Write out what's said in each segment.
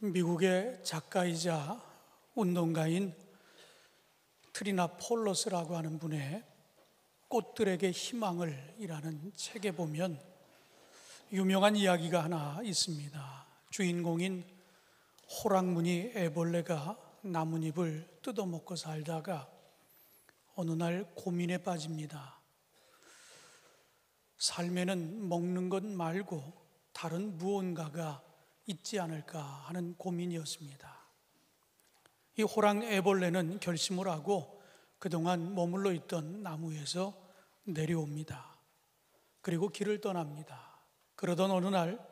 미국의 작가이자 운동가인 트리나 폴러스라고 하는 분의 꽃들에게 희망을 이라는 책에 보면 유명한 이야기가 하나 있습니다. 주인공인 호랑무늬 애벌레가 나뭇잎을 뜯어먹고 살다가 어느 날 고민에 빠집니다. 삶에는 먹는 것 말고 다른 무언가가 있지 않을까 하는 고민이었습니다. 이 호랑 애벌레는 결심을 하고 그동안 머물러 있던 나무에서 내려옵니다. 그리고 길을 떠납니다. 그러던 어느 날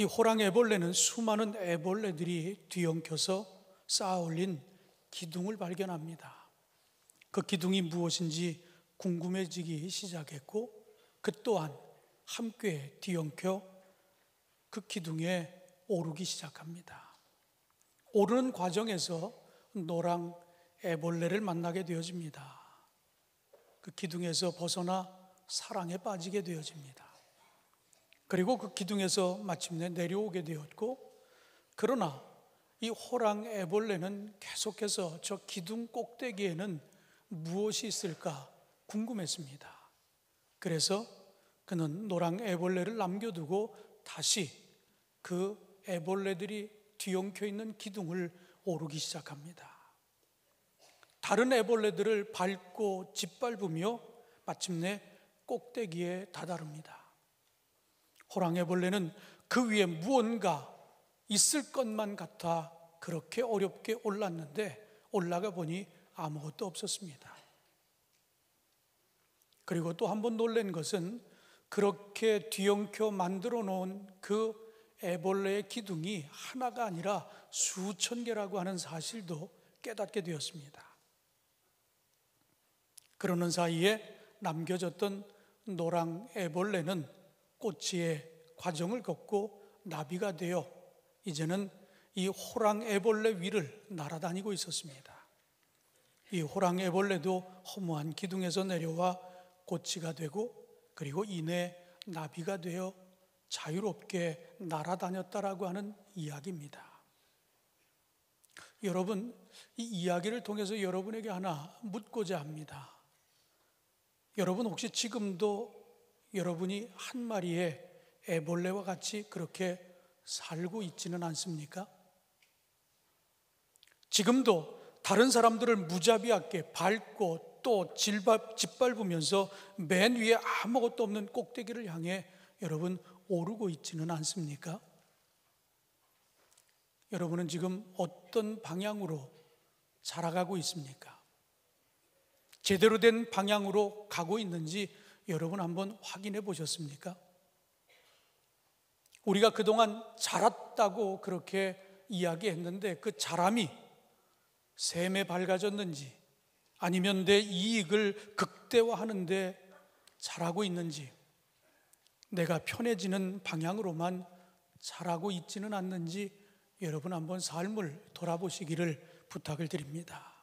이 호랑 애벌레는 수많은 애벌레들이 뒤엉켜서 쌓아 올린 기둥을 발견합니다. 그 기둥이 무엇인지 궁금해지기 시작했고 그 또한 함께 뒤엉켜 그 기둥에 오르기 시작합니다. 오르는 과정에서 노랑 애벌레를 만나게 되어집니다. 그 기둥에서 벗어나 사랑에 빠지게 되어집니다. 그리고 그 기둥에서 마침내 내려오게 되었고, 그러나 이 호랑 애벌레는 계속해서 저 기둥 꼭대기에는 무엇이 있을까 궁금했습니다. 그래서 그는 노랑 애벌레를 남겨두고 다시 그 애벌레들이 뒤엉켜 있는 기둥을 오르기 시작합니다. 다른 애벌레들을 밟고 짓밟으며 마침내 꼭대기에 다다릅니다. 호랑애벌레는 그 위에 무언가 있을 것만 같아 그렇게 어렵게 올랐는데 올라가 보니 아무것도 없었습니다. 그리고 또 한 번 놀란 것은 그렇게 뒤엉켜 만들어 놓은 그 애벌레의 기둥이 하나가 아니라 수천 개라고 하는 사실도 깨닫게 되었습니다. 그러는 사이에 남겨졌던 노랑 애벌레는 꽃의 과정을 걷고 나비가 되어 이제는 이 호랑 애벌레 위를 날아다니고 있었습니다. 이 호랑 애벌레도 허무한 기둥에서 내려와 꽃이가 되고 그리고 이내 나비가 되어 자유롭게 날아다녔다라고 하는 이야기입니다. 여러분, 이 이야기를 통해서 여러분에게 하나 묻고자 합니다. 여러분 혹시 지금도 여러분이 한 마리의 애벌레와 같이 그렇게 살고 있지는 않습니까? 지금도 다른 사람들을 무자비하게 밟고 또 짓밟으면서 맨 위에 아무것도 없는 꼭대기를 향해 여러분 오르고 있지는 않습니까? 여러분은 지금 어떤 방향으로 살아가고 있습니까? 제대로 된 방향으로 가고 있는지 여러분 한번 확인해 보셨습니까? 우리가 그동안 자랐다고 그렇게 이야기했는데 그 자람이 샘에 밝아졌는지 아니면 내 이익을 극대화하는데 잘하고 있는지 내가 편해지는 방향으로만 살아고 있지는 않는지 여러분 한번 삶을 돌아보시기를 부탁을 드립니다.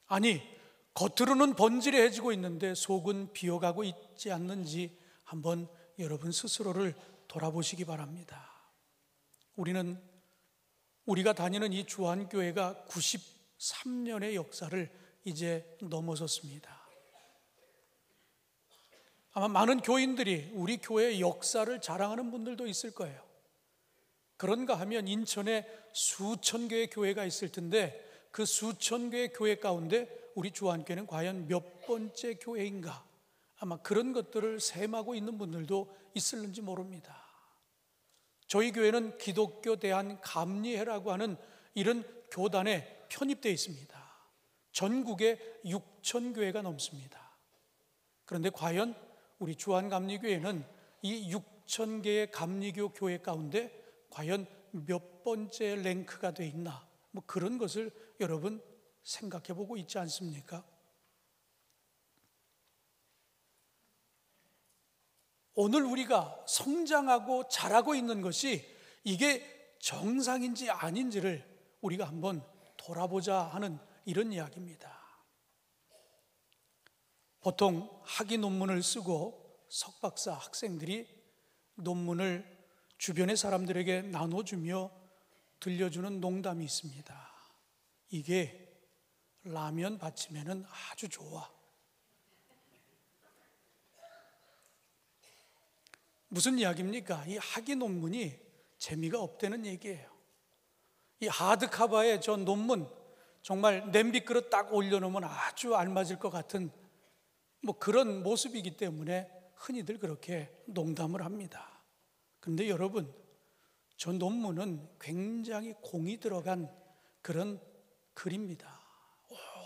아니 겉으로는 번지르해지고 있는데 속은 비어가고 있지 않는지 한번 여러분 스스로를 돌아보시기 바랍니다. 우리가 다니는 이 주한교회가 93년의 역사를 이제 넘어섰습니다. 아마 많은 교인들이 우리 교회의 역사를 자랑하는 분들도 있을 거예요. 그런가 하면 인천에 수천 개의 교회가 있을 텐데 그 수천 개의 교회 가운데 우리 주한교회는 과연 몇 번째 교회인가? 아마 그런 것들을 셈하고 있는 분들도 있을는지 모릅니다. 저희 교회는 기독교 대한감리회라고 하는 이런 교단에 편입되어 있습니다. 전국에 6천 교회가 넘습니다. 그런데 과연 우리 주한감리교회는 이 6천 개의 감리교 교회 가운데 과연 몇 번째 랭크가 되어 있나? 뭐 그런 것을 여러분 생각해 보고 있지 않습니까? 오늘 우리가 성장하고 자라고 있는 것이 이게 정상인지 아닌지를 우리가 한번 돌아보자 하는 이런 이야기입니다. 보통 학위 논문을 쓰고 석박사 학생들이 논문을 주변의 사람들에게 나눠주며 들려주는 농담이 있습니다. 이게 라면 받치면은 아주 좋아. 무슨 이야기입니까? 이 학위 논문이 재미가 없다는 얘기예요. 이 하드카바의 저 논문, 정말 냄비 그릇 딱 올려놓으면 아주 알맞을 것 같은 그런 모습이기 때문에 흔히들 그렇게 농담을 합니다. 그런데 여러분, 저 논문은 굉장히 공이 들어간 그런 글입니다.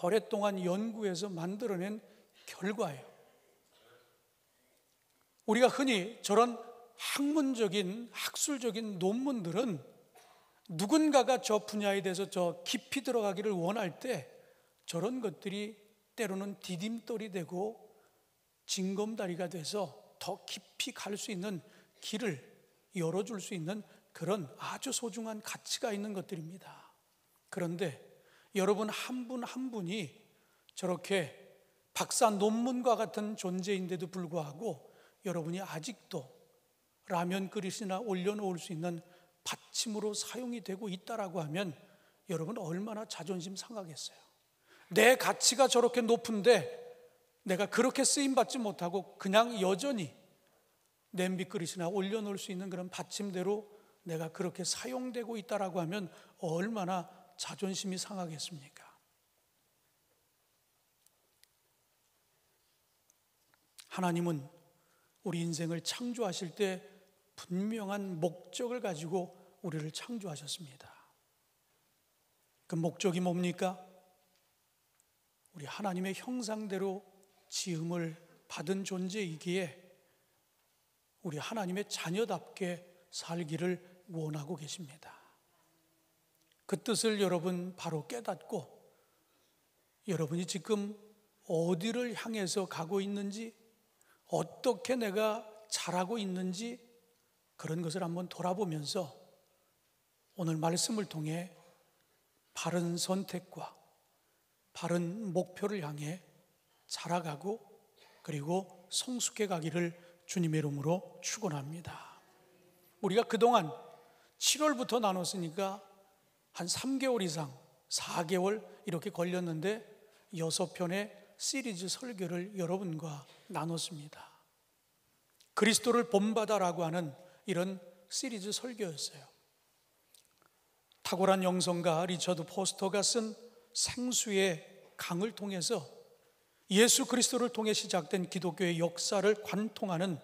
오랫동안 연구해서 만들어낸 결과예요. 우리가 흔히 저런 학문적인, 학술적인 논문들은 누군가가 저 분야에 대해서 저 깊이 들어가기를 원할 때 저런 것들이 때로는 디딤돌이 되고 징검다리가 돼서 더 깊이 갈 수 있는 길을 열어줄 수 있는 그런 아주 소중한 가치가 있는 것들입니다. 그런데 여러분 한 분 한 분이 저렇게 박사 논문과 같은 존재인데도 불구하고 여러분이 아직도 라면 그릇이나 올려놓을 수 있는 받침으로 사용이 되고 있다라고 하면 여러분 얼마나 자존심 상하겠어요. 내 가치가 저렇게 높은데 내가 그렇게 쓰임받지 못하고 그냥 여전히 냄비 그릇이나 올려놓을 수 있는 그런 받침대로 내가 그렇게 사용되고 있다라고 하면 얼마나 자존심이 상하겠습니까? 하나님은 우리 인생을 창조하실 때 분명한 목적을 가지고 우리를 창조하셨습니다. 그 목적이 뭡니까? 우리 하나님의 형상대로 지음을 받은 존재이기에 우리 하나님의 자녀답게 살기를 원하고 계십니다. 그 뜻을 여러분 바로 깨닫고 여러분이 지금 어디를 향해서 가고 있는지, 어떻게 내가 잘하고 있는지 그런 것을 한번 돌아보면서 오늘 말씀을 통해 바른 선택과 바른 목표를 향해 자라가고 그리고 성숙해 가기를 주님의 이름으로 축원합니다. 우리가 그동안 7월부터 나눴으니까 한 3개월 이상, 4개월 이렇게 걸렸는데 6편의 시리즈 설교를 여러분과 나눴습니다. 그리스도를 본받아라고 하는 이런 시리즈 설교였어요. 탁월한 영성가 리처드 포스터가 쓴 생수의 강을 통해서 예수 그리스도를 통해 시작된 기독교의 역사를 관통하는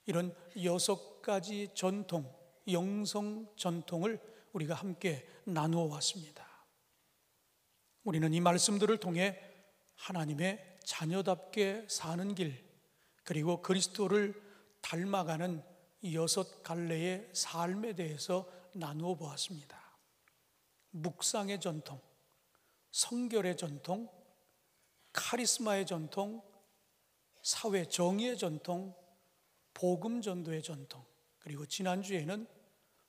이런 6가지 전통, 영성 전통을 우리가 함께 나누어 왔습니다. 우리는 이 말씀들을 통해 하나님의 자녀답게 사는 길, 그리고 그리스도를 닮아가는 6갈래의 삶에 대해서 나누어 보았습니다. 묵상의 전통, 성결의 전통, 카리스마의 전통, 사회 정의의 전통, 복음 전도의 전통, 그리고 지난주에는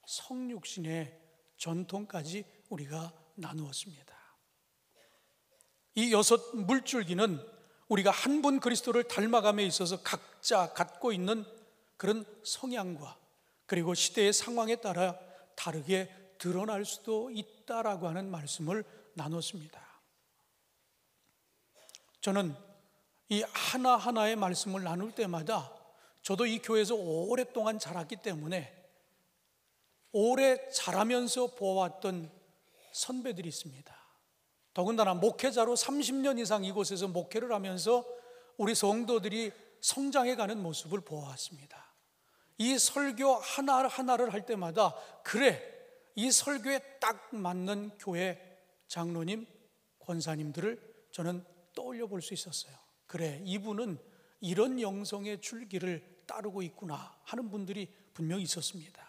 성육신의 전통까지 우리가 나누었습니다. 이 6 물줄기는 우리가 한 분 그리스도를 닮아감에 있어서 각자 갖고 있는 그런 성향과 그리고 시대의 상황에 따라 다르게 드러날 수도 있다라고 하는 말씀을 나눴습니다. 저는 이 하나하나의 말씀을 나눌 때마다 저도 이 교회에서 오랫동안 자랐기 때문에 오래 자라면서 보아왔던 선배들이 있습니다. 더군다나 목회자로 30년 이상 이곳에서 목회를 하면서 우리 성도들이 성장해가는 모습을 보아왔습니다. 이 설교 하나하나를 할 때마다 그래, 이 설교에 딱 맞는 교회 장로님, 권사님들을 저는 떠올려 볼 수 있었어요. 그래, 이분은 이런 영성의 줄기를 따르고 있구나 하는 분들이 분명히 있었습니다.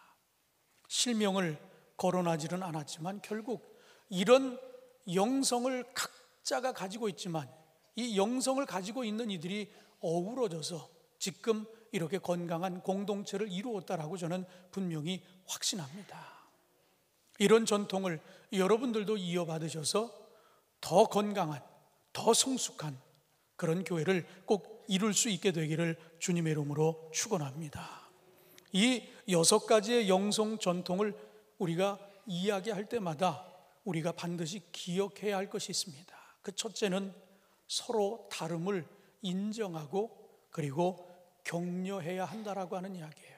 실명을 거론하지는 않았지만 결국 이런 영성을 각자가 가지고 있지만 이 영성을 가지고 있는 이들이 어우러져서 지금 이렇게 건강한 공동체를 이루었다라고 저는 분명히 확신합니다. 이런 전통을 여러분들도 이어받으셔서 더 건강한, 더 성숙한 그런 교회를 꼭 이룰 수 있게 되기를 주님의 이름으로 축원합니다. 이 6가지의 영성 전통을 우리가 이야기할 때마다 우리가 반드시 기억해야 할 것이 있습니다. 그 첫째는 서로 다름을 인정하고 그리고 격려해야 한다라고 하는 이야기예요.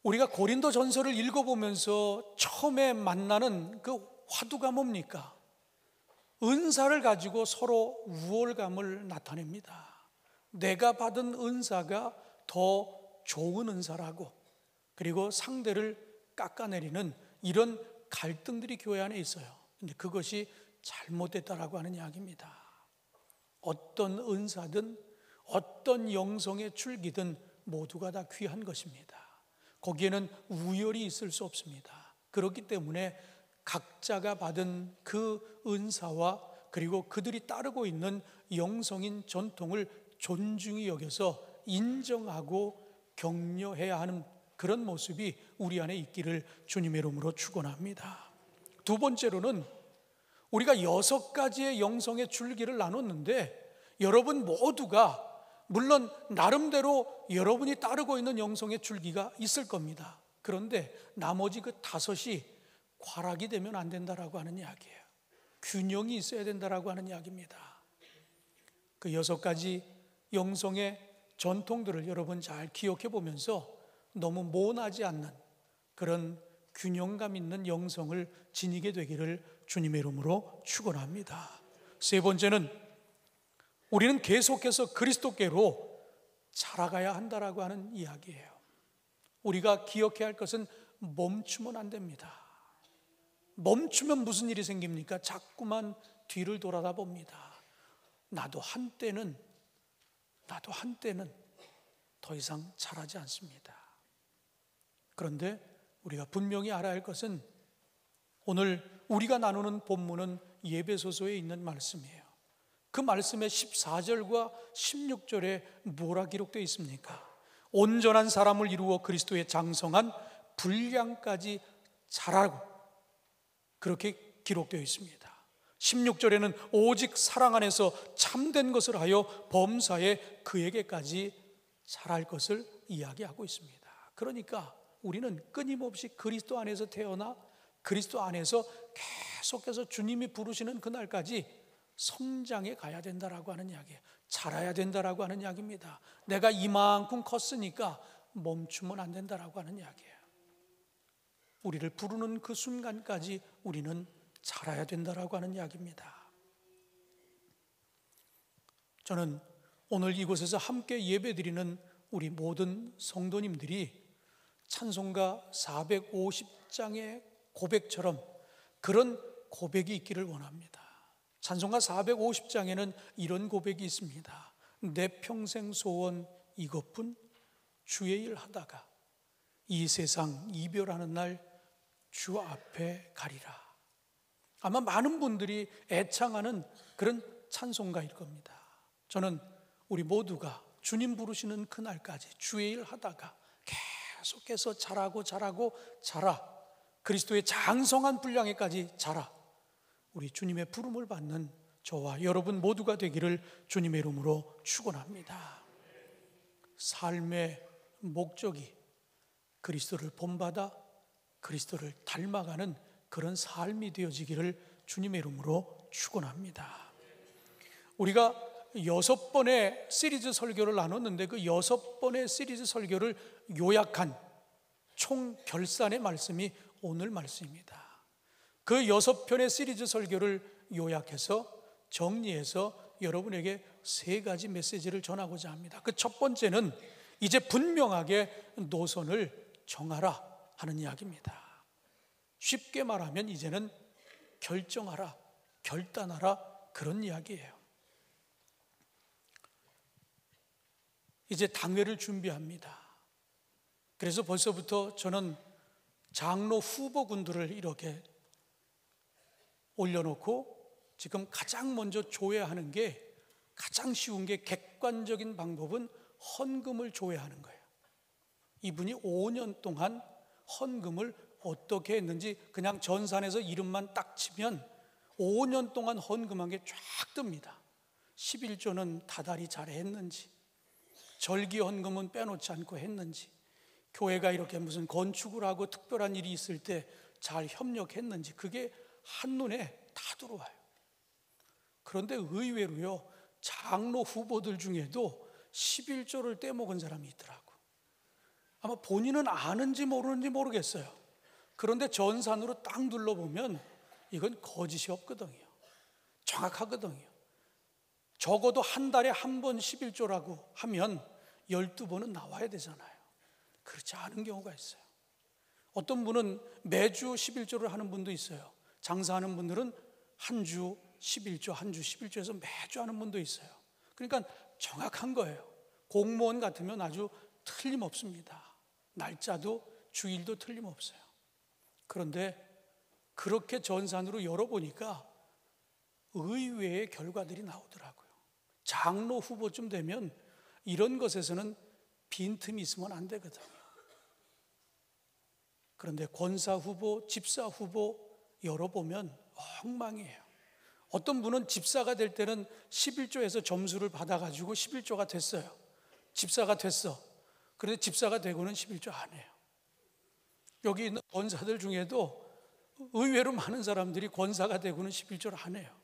우리가 고린도 전서를 읽어보면서 처음에 만나는 그 화두가 뭡니까? 은사를 가지고 서로 우월감을 나타냅니다. 내가 받은 은사가 더 좋은 은사라고, 그리고 상대를 깎아내리는 이런 갈등들이 교회 안에 있어요. 근데 그것이 잘못됐다라고 하는 이야기입니다. 어떤 은사든 어떤 영성의 줄기든 모두가 다 귀한 것입니다. 거기에는 우열이 있을 수 없습니다. 그렇기 때문에 각자가 받은 그 은사와 그리고 그들이 따르고 있는 영성인 전통을 존중히 여겨서 인정하고 격려해야 하는 그런 모습이 우리 안에 있기를 주님의 이름으로 축원합니다. 두 번째로는 우리가 6가지의 영성의 줄기를 나눴는데, 여러분 모두가 물론 나름대로 여러분이 따르고 있는 영성의 줄기가 있을 겁니다. 그런데 나머지 그 5이 과락이 되면 안 된다라고 하는 이야기예요. 균형이 있어야 된다라고 하는 이야기입니다. 그 6가지 영성의 전통들을 여러분 잘 기억해 보면서 너무 모나지 않는 그런 균형감 있는 영성을 지니게 되기를 주님의 이름으로 축원합니다. 세 번째는 우리는 계속해서 그리스도께로 자라가야 한다라고 하는 이야기예요. 우리가 기억해야 할 것은 멈추면 안 됩니다. 멈추면 무슨 일이 생깁니까? 자꾸만 뒤를 돌아다 봅니다. 나도 한때는 더 이상 자라지 않습니다. 그런데 우리가 분명히 알아야 할 것은, 오늘 우리가 나누는 본문은 예배소서에 있는 말씀이에요. 그 말씀의 14절과 16절에 뭐라 기록되어 있습니까? 온전한 사람을 이루어 그리스도의 장성한 분량까지 자라고, 그렇게 기록되어 있습니다. 16절에는 오직 사랑 안에서 참된 것을 하여 범사에 그에게까지 자랄 것을 이야기하고 있습니다. 그러니까 우리는 끊임없이 그리스도 안에서 태어나 그리스도 안에서 계속해서 주님이 부르시는 그날까지 성장해 가야 된다라고 하는 이야기예요. 자라야 된다라고 하는 이야기입니다. 내가 이만큼 컸으니까 멈추면 안 된다라고 하는 이야기예요. 우리를 부르는 그 순간까지 우리는 자라야 된다라고 하는 이야기입니다. 저는 오늘 이곳에서 함께 예배드리는 우리 모든 성도님들이 찬송가 450장의 고백처럼 그런 고백이 있기를 원합니다. 찬송가 450장에는 이런 고백이 있습니다. 내 평생 소원 이것뿐, 주의 일 하다가 이 세상 이별하는 날 주 앞에 가리라. 아마 많은 분들이 애창하는 그런 찬송가일 겁니다. 저는 우리 모두가 주님 부르시는 그날까지 주의 일 하다가 계속해서 자라 그리스도의 장성한 분량에까지 자라 우리 주님의 부름을 받는 저와 여러분 모두가 되기를 주님의 이름으로 축원합니다. 삶의 목적이 그리스도를 본받아 그리스도를 닮아가는 그런 삶이 되어지기를 주님의 이름으로 축원합니다. 우리가 6번의 시리즈 설교를 나눴는데 그 6번의 시리즈 설교를 요약한 총 결산의 말씀이 오늘 말씀입니다. 그 6편의 시리즈 설교를 요약해서 정리해서 여러분에게 3가지 메시지를 전하고자 합니다. 그 첫 번째는 이제 분명하게 노선을 정하라 하는 이야기입니다. 쉽게 말하면 이제는 결정하라, 결단하라 그런 이야기예요. 이제 당회를 준비합니다. 그래서 벌써부터 저는 장로 후보군들을 이렇게 올려놓고 지금 가장 먼저 조회하는 게, 가장 쉬운 게 객관적인 방법은 헌금을 조회하는 거예요. 이분이 5년 동안 헌금을 어떻게 했는지 그냥 전산에서 이름만 딱 치면 5년 동안 헌금한 게 쫙 뜹니다. 11조는 다달이 잘 했는지, 절기 헌금은 빼놓지 않고 했는지, 교회가 이렇게 무슨 건축을 하고 특별한 일이 있을 때 잘 협력했는지 그게 한눈에 다 들어와요. 그런데 의외로요, 장로 후보들 중에도 11조를 떼먹은 사람이 있더라고. 아마 본인은 아는지 모르는지 모르겠어요. 그런데 전산으로 딱 눌러보면 이건 거짓이 없거든요. 정확하거든요. 적어도 한 달에 한 번 11조라고 하면 12번은 나와야 되잖아요. 그렇지 않은 경우가 있어요. 어떤 분은 매주 11조를 하는 분도 있어요. 장사하는 분들은 한 주 11조, 한 주 11조에서 매주 하는 분도 있어요. 그러니까 정확한 거예요. 공무원 같으면 아주 틀림없습니다. 날짜도 주일도 틀림없어요. 그런데 그렇게 전산으로 열어보니까 의외의 결과들이 나오더라고요. 장로 후보쯤 되면 이런 것에서는 빈틈이 있으면 안 되거든요. 그런데 권사 후보, 집사 후보 열어보면 엉망이에요. 어떤 분은 집사가 될 때는 11조에서 점수를 받아가지고 11조가 됐어요. 집사가 됐어. 그런데 집사가 되고는 11조 안 해요. 여기 있는 권사들 중에도 의외로 많은 사람들이 권사가 되고는 11조를 안 해요.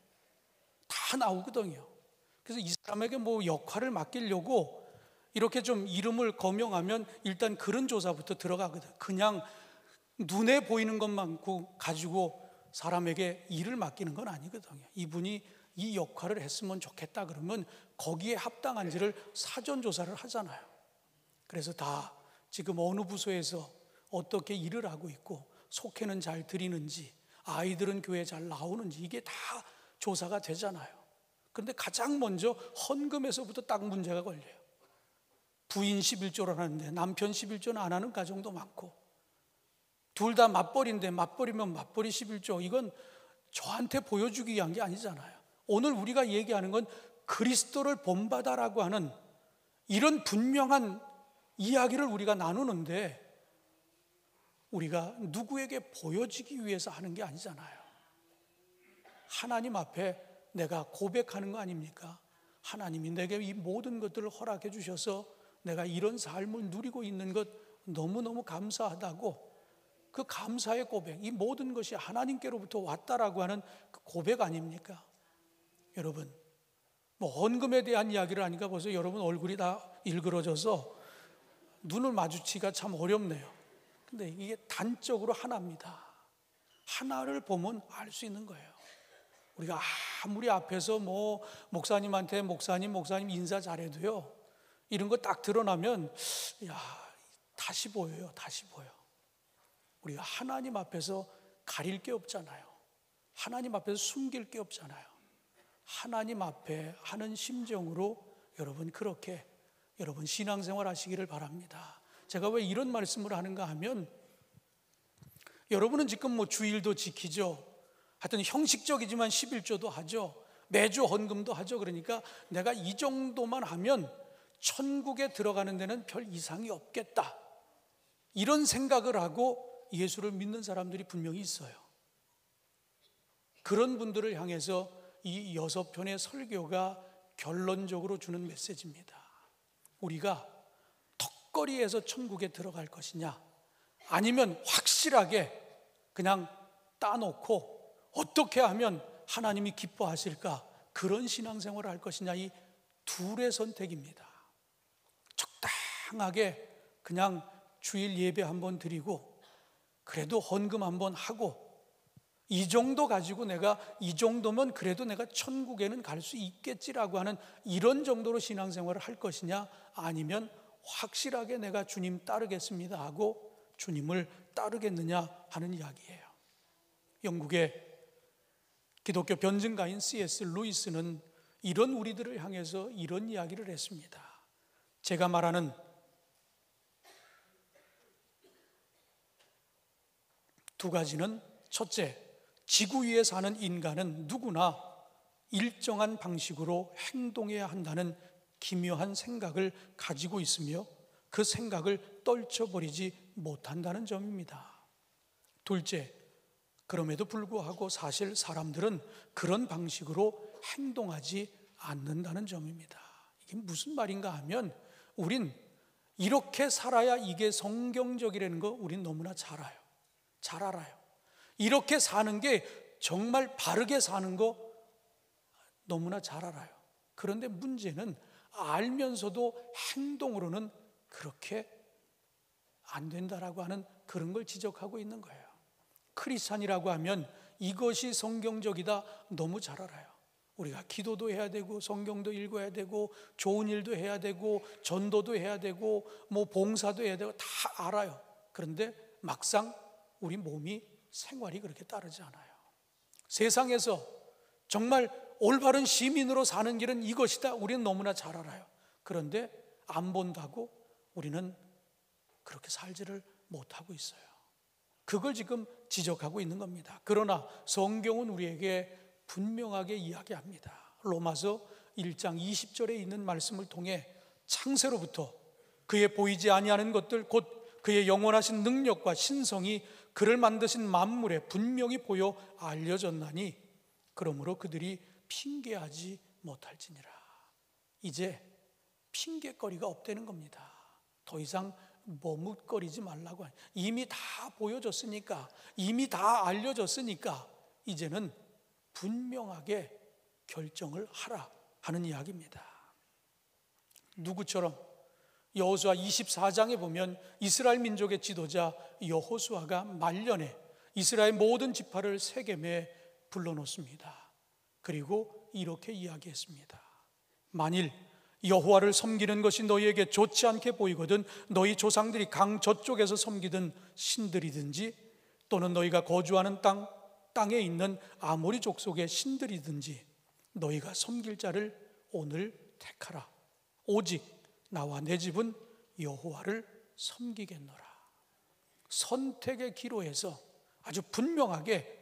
다 나오거든요. 그래서 이 사람에게 뭐 역할을 맡기려고 이렇게 좀 이름을 거명하면 일단 그런 조사부터 들어가거든. 그냥 눈에 보이는 것만 가지고 사람에게 일을 맡기는 건 아니거든요. 이분이 이 역할을 했으면 좋겠다 그러면 거기에 합당한지를 사전 조사를 하잖아요. 그래서 다 지금 어느 부서에서 어떻게 일을 하고 있고 속회는 잘 드리는지 아이들은 교회에 잘 나오는지 이게 다 조사가 되잖아요. 그런데 가장 먼저 헌금에서부터 딱 문제가 걸려요. 부인 11조를 하는데 남편 11조는 안 하는 가정도 많고, 둘 다 맞벌이인데 맞벌이면 맞벌이 11조, 이건 저한테 보여주기 위한 게 아니잖아요. 오늘 우리가 얘기하는 건 그리스도를 본받아라고 하는 이런 분명한 이야기를 우리가 나누는데 우리가 누구에게 보여지기 위해서 하는 게 아니잖아요. 하나님 앞에 내가 고백하는 거 아닙니까? 하나님이 내게 이 모든 것들을 허락해 주셔서 내가 이런 삶을 누리고 있는 것 너무너무 감사하다고, 그 감사의 고백, 이 모든 것이 하나님께로부터 왔다라고 하는 그 고백 아닙니까? 여러분, 뭐 헌금에 대한 이야기를 하니까 벌써 여러분 얼굴이 다 일그러져서 눈을 마주치기가 참 어렵네요. 근데 이게 단적으로 하나입니다. 하나를 보면 알 수 있는 거예요. 우리가 아무리 앞에서 뭐 목사님한테 목사님 인사 잘해도요, 이런 거 딱 드러나면 다시 보여요. 다시 보여. 우리가 하나님 앞에서 가릴 게 없잖아요. 하나님 앞에서 숨길 게 없잖아요. 하나님 앞에 하는 심정으로 여러분 그렇게 여러분 신앙생활 하시기를 바랍니다. 제가 왜 이런 말씀을 하는가 하면, 여러분은 지금 뭐 주일도 지키죠. 하여튼 형식적이지만 11조도 하죠. 매주 헌금도 하죠. 그러니까 내가 이 정도만 하면 천국에 들어가는 데는 별 이상이 없겠다, 이런 생각을 하고 예수를 믿는 사람들이 분명히 있어요. 그런 분들을 향해서 이 6편의 설교가 결론적으로 주는 메시지입니다. 우리가 턱걸이에서 천국에 들어갈 것이냐, 아니면 확실하게 그냥 따놓고 어떻게 하면 하나님이 기뻐하실까, 그런 신앙생활을 할 것이냐, 이 둘의 선택입니다. 적당하게 그냥 주일 예배 한번 드리고 그래도 헌금 한번 하고, 이 정도 가지고 내가 이 정도면 그래도 내가 천국에는 갈 수 있겠지라고 하는 이런 정도로 신앙생활을 할 것이냐, 아니면 확실하게 내가 주님 따르겠습니다 하고 주님을 따르겠느냐 하는 이야기예요. 영국의 기독교 변증가인 C.S. 루이스는 이런 우리들을 향해서 이런 이야기를 했습니다. 제가 말하는 두 가지는, 첫째, 지구 위에 사는 인간은 누구나 일정한 방식으로 행동해야 한다는 기묘한 생각을 가지고 있으며 그 생각을 떨쳐버리지 못한다는 점입니다. 둘째, 그럼에도 불구하고 사실 사람들은 그런 방식으로 행동하지 않는다는 점입니다. 이게 무슨 말인가 하면, 우린 이렇게 살아야 이게 성경적이라는 거 우린 너무나 잘 알아요. 이렇게 사는 게 정말 바르게 사는 거 너무나 잘 알아요. 그런데 문제는 알면서도 행동으로는 그렇게 안 된다라고 하는 그런 걸 지적하고 있는 거예요. 크리스찬이라고 하면 이것이 성경적이다 너무 잘 알아요. 우리가 기도도 해야 되고 성경도 읽어야 되고 좋은 일도 해야 되고 전도도 해야 되고 뭐 봉사도 해야 되고 다 알아요. 그런데 막상 우리 몸이 생활이 그렇게 따르지 않아요. 세상에서 정말 올바른 시민으로 사는 길은 이것이다 우리는 너무나 잘 알아요. 그런데 안 본다고 우리는 그렇게 살지를 못하고 있어요. 그걸 지금 지적하고 있는 겁니다. 그러나 성경은 우리에게 분명하게 이야기합니다. 로마서 1장 20절에 있는 말씀을 통해 창세로부터 그의 보이지 아니하는 것들 곧 그의 영원하신 능력과 신성이 그를 만드신 만물에 분명히 보여 알려졌나니 그러므로 그들이 핑계하지 못할지니라. 이제 핑계거리가 없다는 겁니다. 더 이상 머뭇거리지 말라고. 이미 다 보여줬으니까, 이미 다 알려졌으니까 이제는 분명하게 결정을 하라 하는 이야기입니다. 누구처럼? 여호수아 24장에 보면 이스라엘 민족의 지도자 여호수아가 말년에 이스라엘 모든 지파를 세겜에 불러놓습니다. 그리고 이렇게 이야기했습니다. 만일 여호와를 섬기는 것이 너희에게 좋지 않게 보이거든 너희 조상들이 강 저쪽에서 섬기던 신들이든지 또는 너희가 거주하는 땅에 있는 아모리 족속의 신들이든지 너희가 섬길 자를 오늘 택하라. 오직 나와 내 집은 여호와를 섬기겠노라. 선택의 기로에서 아주 분명하게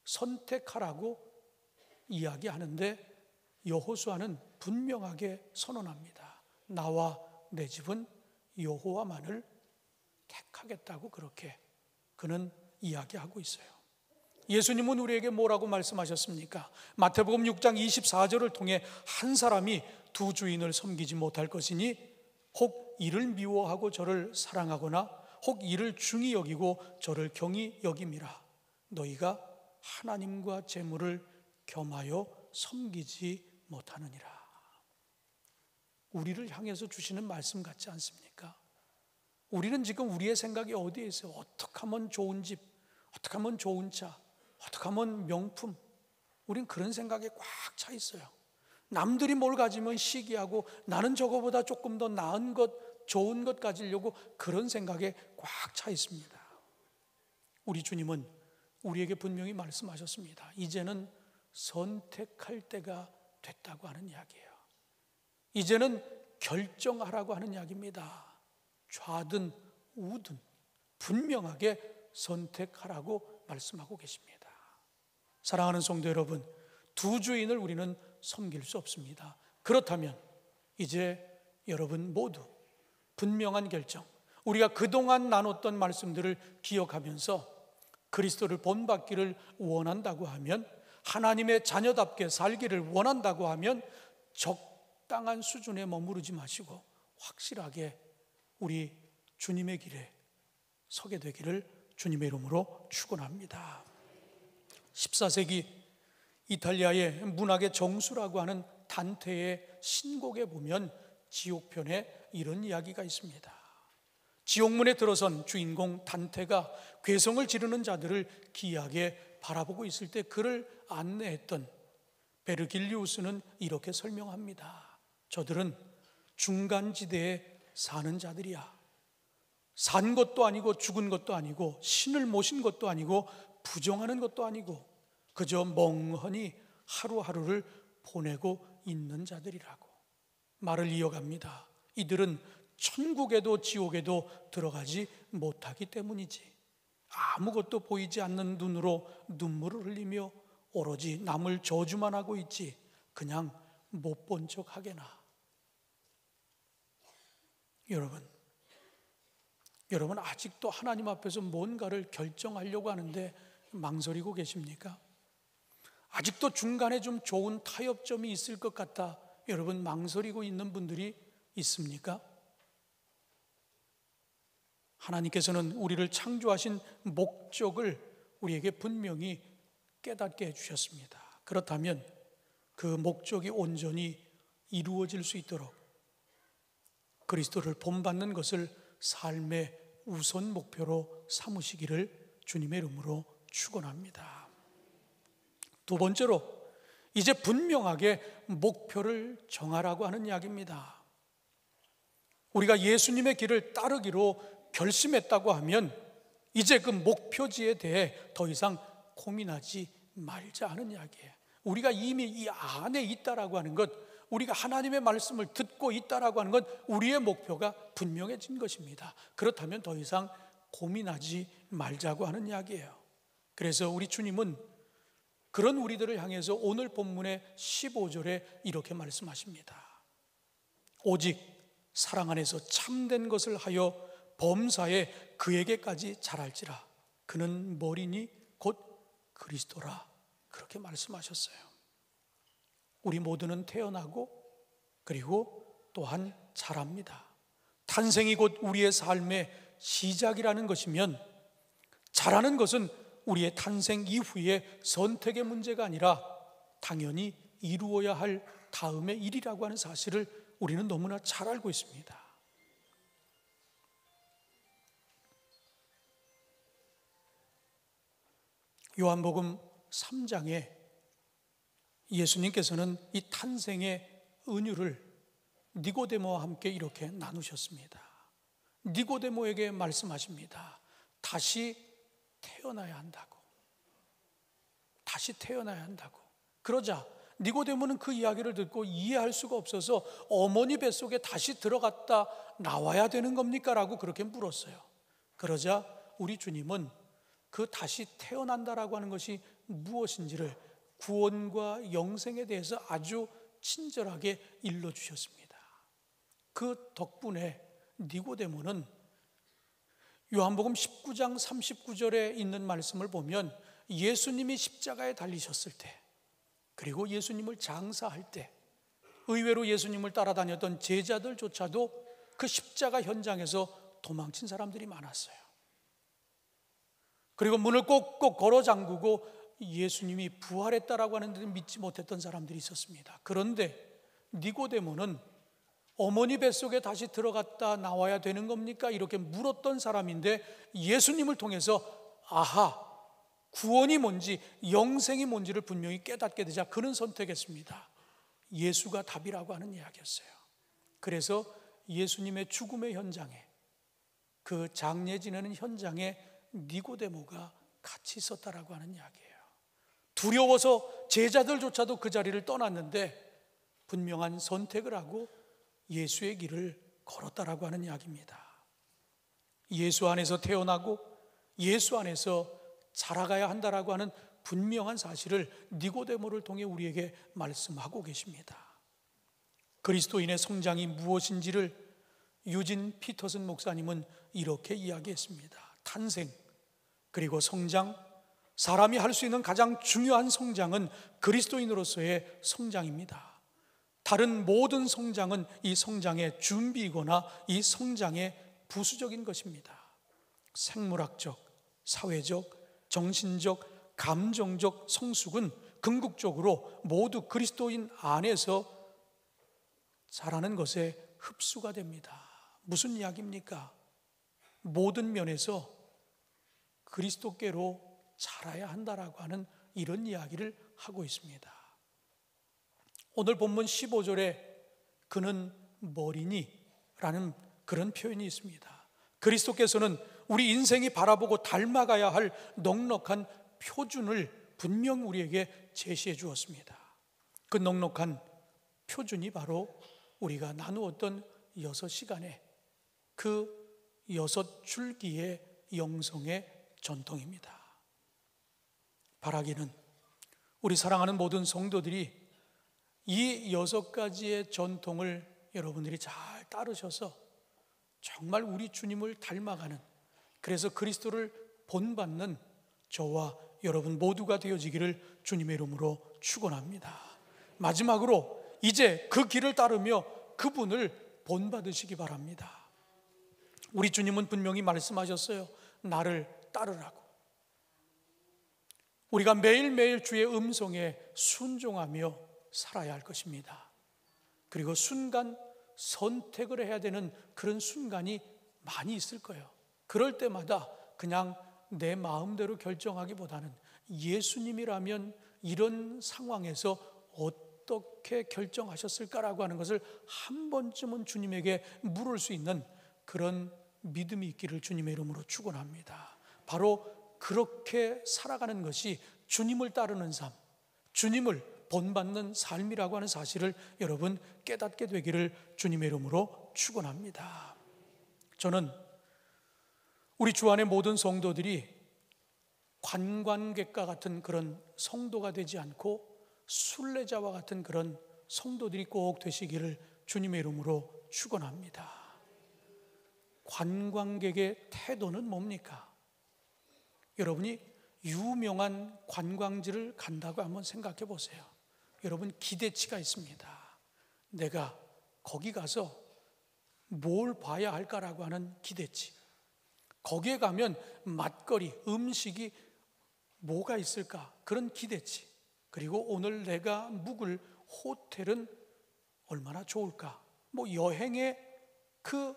선택하라고 이야기하는데 여호수아는 분명하게 선언합니다. 나와 내 집은 여호와만을 택하겠다고 그렇게 그는 이야기하고 있어요. 예수님은 우리에게 뭐라고 말씀하셨습니까? 마태복음 6장 24절을 통해 한 사람이 두 주인을 섬기지 못할 것이니 혹 이를 미워하고 저를 사랑하거나 혹 이를 중히 여기고 저를 경히 여김이라. 너희가 하나님과 재물을 겸하여 섬기지 못하느니라. 우리를 향해서 주시는 말씀 같지 않습니까? 우리는 지금 우리의 생각이 어디에 있어요? 어떻게 하면 좋은 집, 어떻게 하면 좋은 차, 어떻게 하면 명품. 우린 그런 생각에 꽉 차 있어요. 남들이 뭘 가지면 시기하고 나는 저거보다 조금 더 나은 것, 좋은 것 가지려고 그런 생각에 꽉 차 있습니다. 우리 주님은 우리에게 분명히 말씀하셨습니다. 이제는 선택할 때가 됐다고 하는 이야기예요. 이제는 결정하라고 하는 이야기입니다. 좌든 우든 분명하게 선택하라고 말씀하고 계십니다. 사랑하는 성도 여러분, 두 주인을 우리는 섬길 수 없습니다. 그렇다면 이제 여러분 모두 분명한 결정, 우리가 그동안 나눴던 말씀들을 기억하면서 그리스도를 본받기를 원한다고 하면, 하나님의 자녀답게 살기를 원한다고 하면 적당한 수준에 머무르지 마시고 확실하게 우리 주님의 길에 서게 되기를 주님의 이름으로 축원합니다. 14세기 이탈리아의 문학의 정수라고 하는 단테의 신곡에 보면 지옥편에 이런 이야기가 있습니다. 지옥문에 들어선 주인공 단테가 괴성을 지르는 자들을 기이하게 바라보고 있을 때 그를 안내했던 베르길리우스는 이렇게 설명합니다. 저들은 중간지대에 사는 자들이야. 산 것도 아니고 죽은 것도 아니고 신을 모신 것도 아니고 부정하는 것도 아니고 그저 멍하니 하루하루를 보내고 있는 자들이라고 말을 이어갑니다. 이들은 천국에도 지옥에도 들어가지 못하기 때문이지. 아무것도 보이지 않는 눈으로 눈물을 흘리며 오로지 남을 저주만 하고 있지 그냥 못 본 척 하게나. 여러분 아직도 하나님 앞에서 뭔가를 결정하려고 하는데 망설이고 계십니까? 아직도 중간에 좀 좋은 타협점이 있을 것 같다 여러분 망설이고 있는 분들이 있습니까? 하나님께서는 우리를 창조하신 목적을 우리에게 분명히 깨닫게 해주셨습니다. 그렇다면 그 목적이 온전히 이루어질 수 있도록 그리스도를 본받는 것을 삶의 우선 목표로 삼으시기를 주님의 이름으로 축원합니다. 두 번째로, 이제 분명하게 목표를 정하라고 하는 이야기입니다. 우리가 예수님의 길을 따르기로 결심했다고 하면 이제 그 목표지에 대해 더 이상 고민하지 말자 하는 이야기예요. 우리가 이미 이 안에 있다라고 하는 것, 우리가 하나님의 말씀을 듣고 있다라고 하는 것, 우리의 목표가 분명해진 것입니다. 그렇다면 더 이상 고민하지 말자고 하는 이야기예요. 그래서 우리 주님은 그런 우리들을 향해서 오늘 본문의 15절에 이렇게 말씀하십니다. 오직 사랑 안에서 참된 것을 하여 범사에 그에게까지 잘할지라. 그는 머리니 곧 그리스도라. 그렇게 말씀하셨어요. 우리 모두는 태어나고 그리고 또한 자랍니다. 탄생이 곧 우리의 삶의 시작이라는 것이면 자라는 것은 우리의 탄생 이후의 선택의 문제가 아니라 당연히 이루어야 할 다음의 일이라고 하는 사실을 우리는 너무나 잘 알고 있습니다. 요한복음 3장에 예수님께서는 이 탄생의 은유를 니고데모와 함께 이렇게 나누셨습니다. 니고데모에게 말씀하십니다. 다시 태어나야 한다고. 다시 태어나야 한다고. 그러자 니고데모는 그 이야기를 듣고 이해할 수가 없어서 어머니 뱃속에 다시 들어갔다 나와야 되는 겁니까? 라고 그렇게 물었어요. 그러자 우리 주님은 그 다시 태어난다라고 하는 것이 무엇인지를, 구원과 영생에 대해서 아주 친절하게 일러주셨습니다. 그 덕분에 니고데모는 요한복음 19장 39절에 있는 말씀을 보면 예수님이 십자가에 달리셨을 때, 그리고 예수님을 장사할 때 의외로 예수님을 따라다녔던 제자들조차도 그 십자가 현장에서 도망친 사람들이 많았어요. 그리고 문을 꼭꼭 걸어 잠그고 예수님이 부활했다라고 하는데 믿지 못했던 사람들이 있었습니다. 그런데 니고데모는 어머니 뱃속에 다시 들어갔다 나와야 되는 겁니까? 이렇게 물었던 사람인데 예수님을 통해서 아하, 구원이 뭔지 영생이 뭔지를 분명히 깨닫게 되자 그는 선택했습니다. 예수가 답이라고 하는 이야기였어요. 그래서 예수님의 죽음의 현장에, 그 장례 지내는 현장에 니고데모가 같이 있었다라고 하는 이야기예요. 두려워서 제자들조차도 그 자리를 떠났는데 분명한 선택을 하고 예수의 길을 걸었다라고 하는 이야기입니다. 예수 안에서 태어나고 예수 안에서 자라가야 한다라고 하는 분명한 사실을 니고데모를 통해 우리에게 말씀하고 계십니다. 그리스도인의 성장이 무엇인지를 유진 피터슨 목사님은 이렇게 이야기했습니다. 탄생, 그리고 성장, 사람이 할 수 있는 가장 중요한 성장은 그리스도인으로서의 성장입니다. 다른 모든 성장은 이 성장의 준비이거나 이 성장의 부수적인 것입니다. 생물학적, 사회적, 정신적, 감정적 성숙은 궁극적으로 모두 그리스도인 안에서 자라는 것에 흡수가 됩니다. 무슨 이야기입니까? 모든 면에서 그리스도께로 자라야 한다라고 하는 이런 이야기를 하고 있습니다. 오늘 본문 15절에 그는 머리니 라는 그런 표현이 있습니다. 그리스도께서는 우리 인생이 바라보고 닮아가야 할 넉넉한 표준을 분명 우리에게 제시해 주었습니다. 그 넉넉한 표준이 바로 우리가 나누었던 6시간의 그 6줄기의 영성의 전통입니다. 바라기는 우리 사랑하는 모든 성도들이 이 6가지의 전통을 여러분들이 잘 따르셔서 정말 우리 주님을 닮아가는, 그래서 그리스도를 본받는 저와 여러분 모두가 되어지기를 주님의 이름으로 축원합니다. 마지막으로 이제 그 길을 따르며 그분을 본받으시기 바랍니다. 우리 주님은 분명히 말씀하셨어요. 나를 따르라고. 우리가 매일매일 주의 음성에 순종하며 살아야 할 것입니다. 그리고 순간 선택을 해야 되는 그런 순간이 많이 있을 거예요. 그럴 때마다 그냥 내 마음대로 결정하기보다는 예수님이라면 이런 상황에서 어떻게 결정하셨을까라고 하는 것을 한 번쯤은 주님에게 물을 수 있는 그런 믿음이 있기를 주님의 이름으로 축원합니다. 바로 그렇게 살아가는 것이 주님을 따르는 삶, 주님을 본받는 삶이라고 하는 사실을 여러분 깨닫게 되기를 주님의 이름으로 축원합니다. 저는 우리 주 안의 모든 성도들이 관광객과 같은 그런 성도가 되지 않고 순례자와 같은 그런 성도들이 꼭 되시기를 주님의 이름으로 축원합니다. 관광객의 태도는 뭡니까? 여러분이 유명한 관광지를 간다고 한번 생각해 보세요. 여러분 기대치가 있습니다. 내가 거기 가서 뭘 봐야 할까라고 하는 기대치. 거기에 가면 맛거리, 음식이 뭐가 있을까? 그런 기대치. 그리고 오늘 내가 묵을 호텔은 얼마나 좋을까? 뭐 여행의 그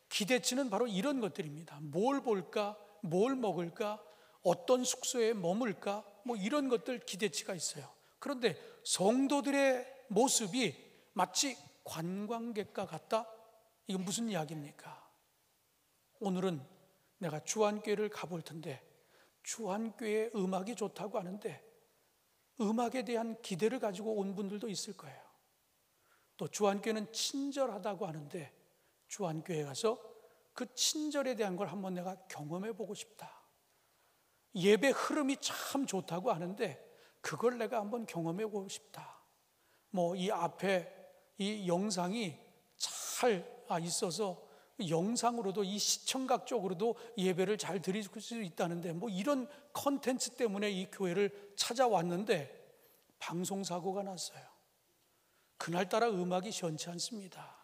기대치는 바로 이런 것들입니다. 뭘 볼까? 뭘 먹을까? 어떤 숙소에 머물까? 뭐 이런 것들 기대치가 있어요. 그런데 성도들의 모습이 마치 관광객과 같다? 이건 무슨 이야기입니까? 오늘은 내가 주안교회를 가볼 텐데 주안교회 음악이 좋다고 하는데 음악에 대한 기대를 가지고 온 분들도 있을 거예요. 또 주안교회는 친절하다고 하는데 주안교회 가서 그 친절에 대한 걸 한번 내가 경험해 보고 싶다. 예배 흐름이 참 좋다고 하는데 그걸 내가 한번 경험해 보고 싶다. 뭐 이 앞에 이 영상이 잘 있어서 영상으로도 이 시청각 쪽으로도 예배를 잘 드릴 수 있다는데 뭐 이런 컨텐츠 때문에 이 교회를 찾아왔는데 방송사고가 났어요. 그날따라 음악이 시원치 않습니다.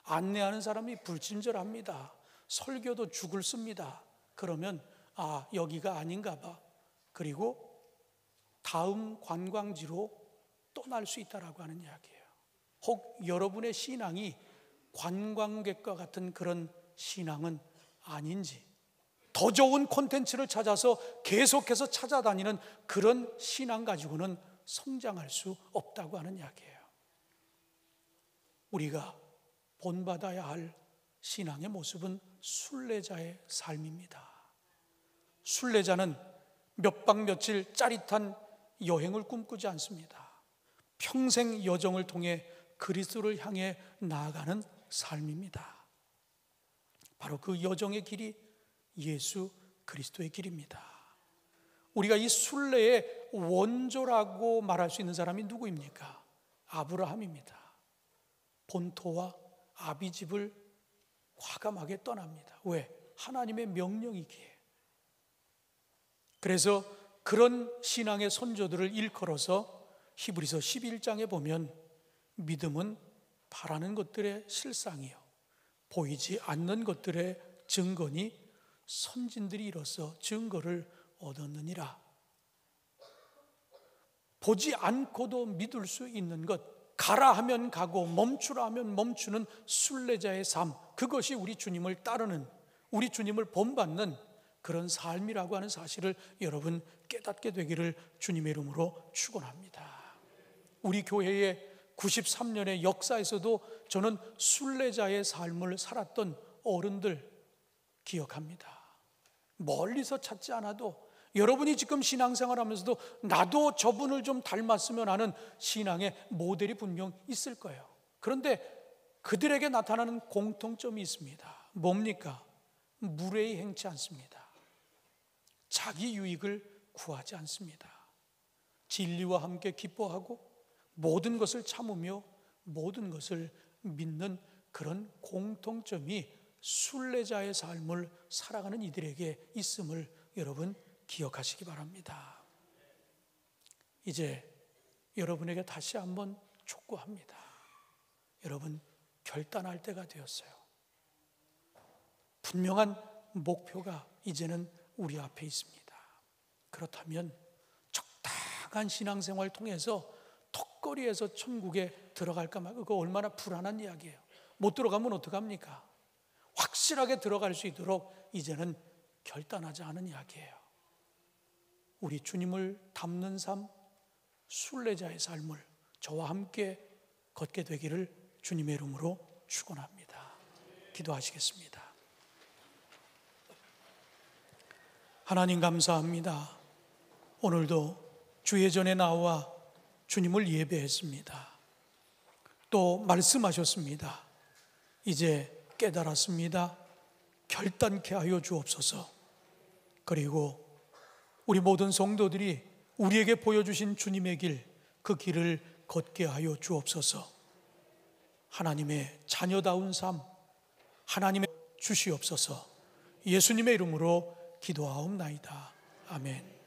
안내하는 사람이 불친절합니다. 설교도 죽을 씁니다. 그러면 여기가 아닌가 봐. 그리고 다음 관광지로 떠날 수 있다라고 하는 이야기예요. 혹 여러분의 신앙이 관광객과 같은 그런 신앙은 아닌지, 더 좋은 콘텐츠를 찾아서 계속해서 찾아다니는 그런 신앙 가지고는 성장할 수 없다고 하는 이야기예요. 우리가 본받아야 할 신앙의 모습은 순례자의 삶입니다. 순례자는 몇 박 며칠 짜릿한 여행을 꿈꾸지 않습니다. 평생 여정을 통해 그리스도를 향해 나아가는 삶입니다. 바로 그 여정의 길이 예수 그리스도의 길입니다. 우리가 이 순례의 원조라고 말할 수 있는 사람이 누구입니까? 아브라함입니다. 본토와 아비집을 과감하게 떠납니다. 왜? 하나님의 명령이기에. 그래서 그런 신앙의 선조들을 일컬어서 히브리서 11장에 보면 믿음은 바라는 것들의 실상이요 보이지 않는 것들의 증거니 선진들이 이로써 증거를 얻었느니라. 보지 않고도 믿을 수 있는 것, 가라 하면 가고 멈추라 하면 멈추는 순례자의 삶, 그것이 우리 주님을 따르는, 우리 주님을 본받는 그런 삶이라고 하는 사실을 여러분 깨닫게 되기를 주님의 이름으로 축원합니다. 우리 교회의 93년의 역사에서도 저는 순례자의 삶을 살았던 어른들 기억합니다. 멀리서 찾지 않아도 여러분이 지금 신앙생활 하면서도 나도 저분을 좀 닮았으면 하는 신앙의 모델이 분명 있을 거예요. 그런데 그들에게 나타나는 공통점이 있습니다. 뭡니까? 무례히 행치 않습니다. 자기 유익을 구하지 않습니다. 진리와 함께 기뻐하고 모든 것을 참으며 모든 것을 믿는 그런 공통점이 순례자의 삶을 살아가는 이들에게 있음을 여러분 기억하시기 바랍니다. 이제 여러분에게 다시 한번 촉구합니다. 여러분 결단할 때가 되었어요. 분명한 목표가 이제는 우리 앞에 있습니다. 그렇다면 적당한 신앙생활 통해서 턱걸이에서 천국에 들어갈까 말까, 그거 얼마나 불안한 이야기예요. 못 들어가면 어떡합니까? 확실하게 들어갈 수 있도록 이제는 결단하지 않은 이야기예요. 우리 주님을 닮는 삶, 순례자의 삶을 저와 함께 걷게 되기를 주님의 이름으로 축원합니다. 기도하시겠습니다. 하나님 감사합니다. 오늘도 주의 전에 나와 주님을 예배했습니다. 또 말씀하셨습니다. 이제 깨달았습니다. 결단케 하여 주옵소서. 그리고 우리 모든 성도들이 우리에게 보여주신 주님의 길, 그 길을 걷게 하여 주옵소서. 하나님의 자녀다운 삶, 하나님의 주시옵소서. 예수님의 이름으로 기도하옵나이다. 아멘.